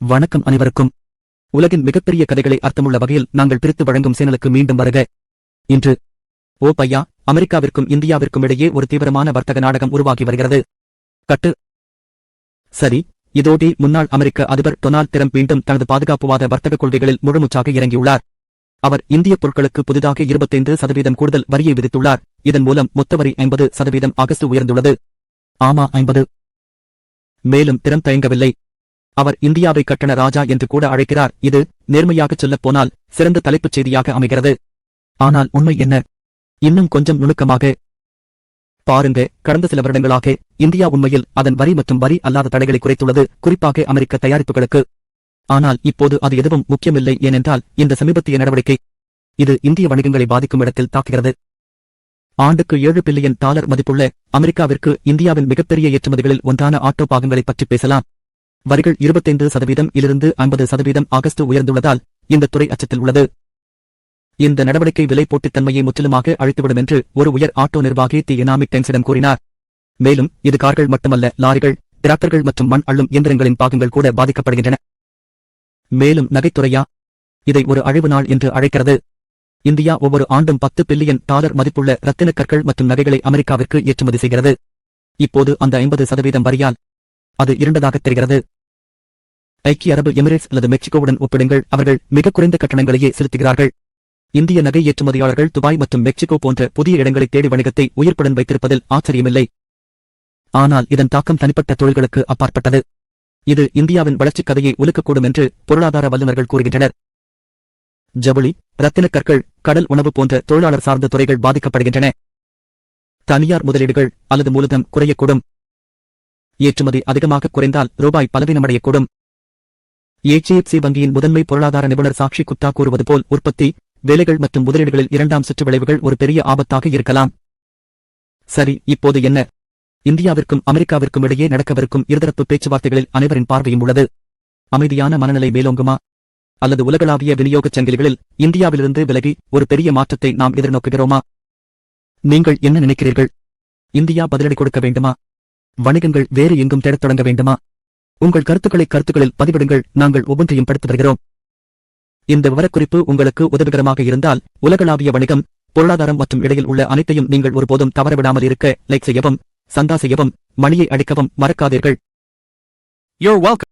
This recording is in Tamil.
வணக்கம் அனைவருக்கும். உலகின் மிகப்பெரிய கதைகளை அர்த்தமுள்ள வகையில் நாங்கள் பிரித்து வழங்கும் சேனலுக்கு மீண்டும் வருக. இன்று ஓ பையா, அமெரிக்காவிற்கும் இந்தியாவிற்கும் இடையே ஒரு தீவிரமான வர்த்தக நாடகம் உருவாகி வருகிறது. கட்டு சரி, இதோடி முன்னாள் அமெரிக்க அதிபர் டொனால்ட் டிரம்ப் மீண்டும் தனது பாதுகாப்புவாத வர்த்தக கொள்கைகளில் முழுமூச்சாக இறங்கியுள்ளார். அவர் இந்திய பொருட்களுக்கு புதிதாக 25% கூடுதல் வரியை விதித்துள்ளார். இதன் மூலம் மொத்த வரி 50% ஆகஸ்ட் உயர்ந்துள்ளது. ஆமா, 50. மேலும் டிரம்ப் தயங்கவில்லை. அவர் இந்தியாவை கட்டண ராஜா என்று கூட அழைக்கிறார். இது நேர்மையாகச் சொல்லப் போனால் சிறந்த தலைப்புச் செய்தியாக அமைகிறது. ஆனால் உண்மை என்ன? இன்னும் கொஞ்சம் நுணுக்கமாக பாருங்க. கடந்த சில வருடங்களாக இந்தியா உண்மையில் அதன் வரி மற்றும் வரி அல்லாத தடைகளை குறைத்துள்ளது, குறிப்பாக அமெரிக்க தயாரிப்புகளுக்கு. ஆனால் இப்போது அது எதுவும் முக்கியமில்லை. ஏனென்றால் இந்த சமீபத்திய நடவடிக்கை இது இந்திய வணிகங்களை பாதிக்கும் இடத்தில் தாக்குகிறது. ஆண்டுக்கு $7 பில்லியன் மதிப்புள்ள அமெரிக்காவிற்கு இந்தியாவின் மிகப்பெரிய ஏற்றுமதிகளில் ஒன்றான ஆட்டோ பாகங்களைப் பற்றி பேசலாம். வரிகள் 25% இலிருந்து 50% ஆகஸ்ட் உயர்ந்துள்ளதால் இந்த துறை அச்சத்தில் உள்ளது. இந்த நடவடிக்கை விலை போட்டித்தன்மையை முற்றிலுமாக அழித்துவிடும் என்று ஒரு உயர் ஆட்டோ நிர்வாகி தி எனாமிக் டைம்ஸிடம் கூறினார். மேலும் இது கார்கள் மட்டுமல்ல, லாரிகள், டிராக்டர்கள் மற்றும் மண் அள்ளும் இயந்திரங்களின் பாகங்கள் கூட பாதிக்கப்படுகின்றன. மேலும் நகைத்துறையா இதை ஒரு அழிவு நாள் என்று அழைக்கிறது. இந்தியா ஒவ்வொரு ஆண்டும் $10 பில்லியன் மதிப்புள்ள ரத்தினக் கற்கள் மற்றும் நகைகளை அமெரிக்காவிற்கு ஏற்றுமதி செய்கிறது. இப்போது அந்த 50% வரியால் அது இருண்டதாக தெரிகிறது. ஐக்கிய அரபு எமிரேட்ஸ் அல்லது மெக்சிகோவுடன் ஒப்பிடுங்கள், அவர்கள் மிக குறைந்த கட்டணங்களையே செலுத்துகிறார்கள். இந்திய நகை ஏற்றுமதியாளர்கள் துபாய் மற்றும் மெக்சிகோ போன்ற புதிய இடங்களை தேடி வணிகத்தை உயிர்ப்புடன் வைத்திருப்பதில் ஆச்சரியமில்லை. ஆனால் இதன் தாக்கம் தனிப்பட்ட தொழில்களுக்கு அப்பாற்பட்டது. இது இந்தியாவின் வளர்ச்சிக் கதையை உலுக்கக்கூடும் என்று பொருளாதார வல்லுநர்கள் கூறுகின்றனர். ஜவுளி, ரத்தினக் கற்கள், கடல் உணவு போன்ற தொழிலாளர் சார்ந்த துறைகள் பாதிக்கப்படுகின்றன. தனியார் முதலீடுகள் அல்லது மூலதனம் குறையக்கூடும். ஏற்றுமதி அதிகமாக குறைந்தால் ரூபாய் பலவீனமடையக்கூடும். HDFC வங்கியின் முதன்மை பொருளாதார நிபுணர் சாக்ஷி குப்தா கூறுவது போல் உற்பத்தி, வேலைகள் மற்றும் முதலீடுகளில் இரண்டாம் சுற்று விளைவுகள் ஒரு பெரிய ஆபத்தாக இருக்கலாம். சரி, இப்போது என்ன? இந்தியாவிற்கும் அமெரிக்காவிற்கும் இடையே நடக்கவிருக்கும் இருதரப்பு பேச்சுவார்த்தைகளில் அனைவரின் பார்வையும் உள்ளது. அமைதியான மனநிலை மேலோங்குமா? அல்லது உலகளாவிய விநியோகச் சங்கிலிகளில் இந்தியாவிலிருந்து விலகி ஒரு பெரிய மாற்றத்தை நாம் எதிர்நோக்குகிறோமா? நீங்கள் என்ன நினைக்கிறீர்கள்? இந்தியா பதிலடி கொடுக்க வேண்டுமா? வணிகங்கள் வேறு எங்கும் தேடத் தொடங்க வேண்டுமா? உங்கள் கருத்துக்களில் பதிவிடுங்கள். நாங்கள் ஒவ்வொன்றையும் படித்து வருகிறோம். இந்த விவரக்குறிப்பு உங்களுக்கு உதவிகரமாக இருந்தால் உலகளாவிய வணிகம், பொருளாதாரம் மற்றும் இடையில் உள்ள அனைத்தையும் நீங்கள் ஒருபோதும் தவறவிடாமல் இருக்க லைக் செய்யவும், சந்தா செய்யவும், மணியை அடிக்கவும் மறக்காதீர்கள். You're welcome.